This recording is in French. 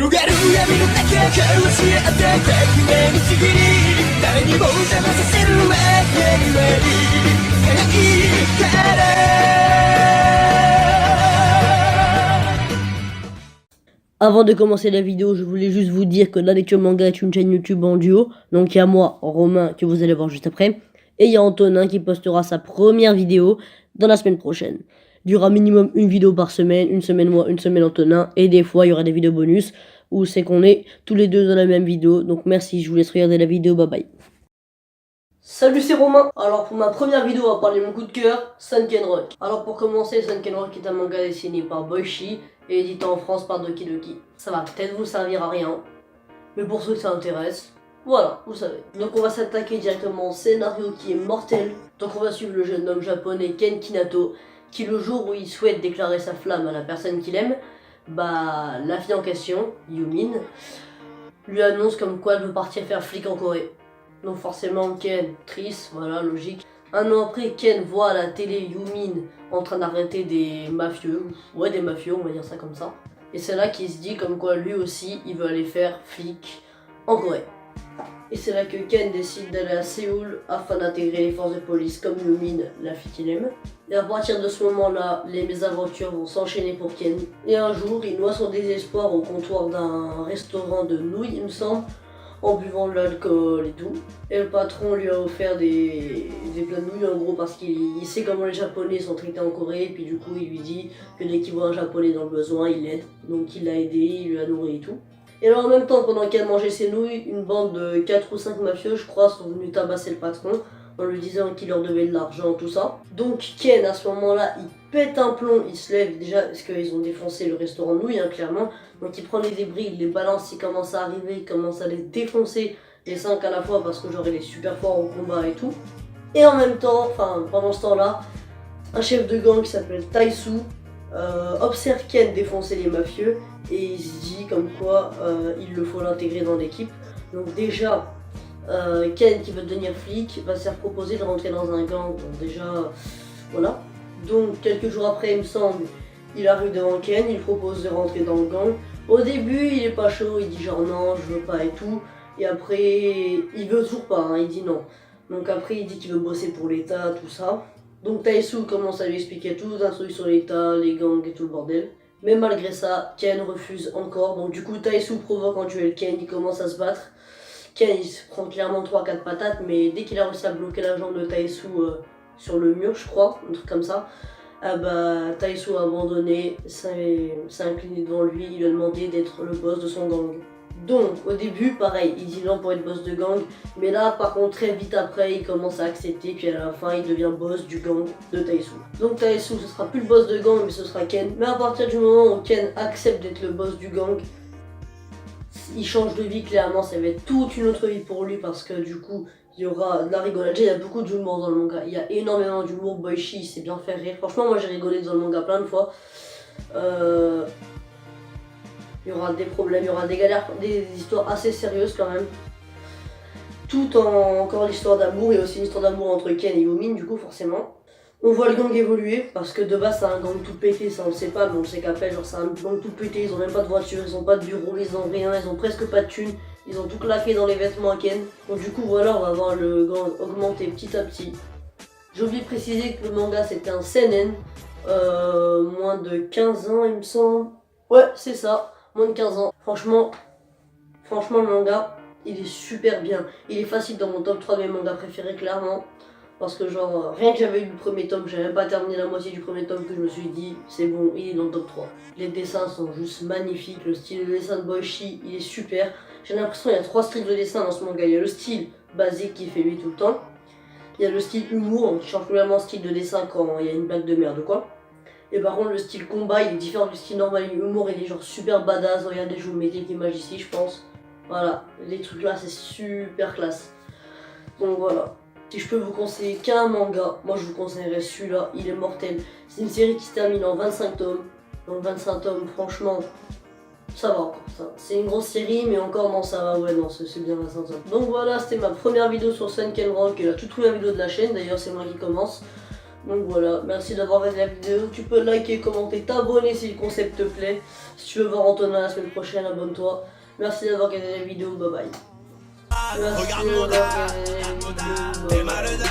広がる闇の中交わし合って革命にちぎり誰にも邪魔させる前に輝いから。 Avant de commencer la vidéo, je voulais juste vous dire que La Lecture Manga est une chaîne YouTube en duo. Donc il y a moi, Romain, que vous allez voir juste après. Et il y a Antonin qui postera sa première vidéo dans la semaine prochaine. Il y aura minimum une vidéo par semaine, une semaine moi, une semaine Antonin. Et des fois, il y aura des vidéos bonus où c'est qu'on est tous les deux dans la même vidéo. Donc merci, je vous laisse regarder la vidéo, bye bye. Salut, c'est Romain. Alors pour ma première vidéo, on va parler de mon coup de cœur, Sunken Rock. Alors pour commencer, Sunken Rock est un manga dessiné par Boichi et édité en France par Doki Doki. Ça va peut-être vous servir à rien, mais pour ceux que ça intéresse, voilà, vous savez. Donc on va s'attaquer directement au scénario qui est mortel. Donc on va suivre le jeune homme japonais Ken Kinato, qui le jour où il souhaite déclarer sa flamme à la personne qu'il aime, bah la fille en question, Yumin, lui annonce comme quoi elle veut partir faire flic en Corée. Donc forcément Ken, triste, voilà, logique. Un an après, Ken voit à la télé Yumin en train d'arrêter des mafieux, ouais des mafieux, on va dire ça comme ça. Et c'est là qu'il se dit comme quoi lui aussi, il veut aller faire flic en Corée. Et c'est là que Ken décide d'aller à Séoul afin d'intégrer les forces de police comme Yumin, la fille qu'il aime. Et à partir de ce moment-là, les mésaventures vont s'enchaîner pour Ken. Et un jour, il noie son désespoir au comptoir d'un restaurant de nouilles, il me semble, en buvant de l'alcool et tout. Et le patron lui a offert des plats de nouilles en gros parce qu'il sait comment les japonais sont traités en Corée. Et puis du coup, il lui dit que dès qu'il voit un japonais dans le besoin, il l'aide. Donc il l'a aidé, il lui a nourri et tout. Et alors en même temps, pendant qu'elle mangeait ses nouilles, une bande de 4 ou 5 mafieux, je crois, sont venus tabasser le patron en lui disant qu'il leur devait de l'argent, tout ça. Donc Ken, à ce moment-là, il pète un plomb, il se lève déjà parce qu'ils ont défoncé le restaurant de nouilles, hein, clairement. Donc il prend les débris, il les balance, il commence à arriver, il commence à les défoncer, les 5 à la fois parce que genre il est super fort au combat et tout. Et en même temps, enfin pendant ce temps-là, un chef de gang qui s'appelle Taisu observe Ken défoncer les mafieux et il se dit comme quoi il le faut l'intégrer dans l'équipe. Donc déjà, Ken qui veut devenir flic va se faire proposer de rentrer dans un gang, donc déjà voilà. Donc quelques jours après il me semble, il arrive devant Ken, il propose de rentrer dans le gang. Au début il est pas chaud, il dit genre non je veux pas et tout. Et après il veut toujours pas, hein, il dit non. Donc après il dit qu'il veut bosser pour l'État, tout ça. Donc Taisu commence à lui expliquer tout, un truc sur l'État, les gangs et tout le bordel. Mais malgré ça, Ken refuse encore. Donc du coup Taisu provoque en duel Ken, il commence à se battre. Ken il se prend clairement 3-4 patates, mais dès qu'il a réussi à bloquer la jambe de Taisu sur le mur, je crois, un truc comme ça, bah Taisu a abandonné, s'est incliné devant lui, il lui a demandé d'être le boss de son gang. Donc au début pareil, il dit non pour être boss de gang, mais là par contre très vite après il commence à accepter, puis à la fin il devient boss du gang de Taisu. Donc Taisu ce sera plus le boss de gang mais ce sera Ken, mais à partir du moment où Ken accepte d'être le boss du gang, il change de vie clairement, ça va être toute une autre vie pour lui parce que du coup il y aura de la rigolade. Il y a beaucoup d'humour dans le manga, il y a énormément d'humour, Boichi s'est bien fait rire, franchement moi j'ai rigolé dans le manga plein de fois. Il y aura des problèmes, il y aura des galères, des histoires assez sérieuses quand même. Tout en encore l'histoire d'amour, il y a aussi une histoire d'amour entre Ken et Yumin du coup forcément. On voit le gang évoluer parce que de base c'est un gang tout pété, ça on le sait pas mais on le sait qu'après genre c'est un gang tout pété, ils ont même pas de voiture, ils ont pas de bureau, ils ont rien, ils ont presque pas de thunes, ils ont tout claqué dans les vêtements à Ken. Donc du coup voilà, on va voir le gang augmenter petit à petit. J'ai oublié de préciser que le manga c'était un seinen, moins de 15 ans il me semble. Ouais c'est ça, moins de 15 ans. Franchement le manga il est super bien, il est facile dans mon top 3 de mes mangas préférés clairement. Parce que genre, rien que j'avais eu le premier tome, j'avais même pas terminé la moitié du premier tome que je me suis dit, c'est bon, il est dans le top 3. Les dessins sont juste magnifiques, le style de dessin de Boichi, il est super. J'ai l'impression qu'il y a 3 styles de dessin dans ce manga. Il y a le style basique qui fait lui tout le temps. Il y a le style humour, qui change complètement le style de dessin quand il y a une blague de merde quoi. Et par contre le style combat, il est différent du style normal, l'humour il est genre super badass. Regardez, je vous mets des images ici je pense. Voilà, les trucs là c'est super classe. Donc voilà. Si je peux vous conseiller qu'un manga, moi je vous conseillerais celui-là, il est mortel. C'est une série qui se termine en 25 tomes. Donc 25 tomes, franchement, ça va encore. C'est une grosse série, mais encore non, ça va, ouais, non, c'est bien 25 tomes. Donc voilà, c'était ma première vidéo sur Sunken Rock, et la toute première vidéo de la chaîne, d'ailleurs c'est moi qui commence. Donc voilà, merci d'avoir regardé la vidéo. Tu peux liker, commenter, t'abonner si le concept te plaît. Si tu veux voir Antonin la semaine prochaine, abonne-toi. Merci d'avoir regardé la vidéo, bye bye. Merci d'avoir regardé la vidéo, bye bye.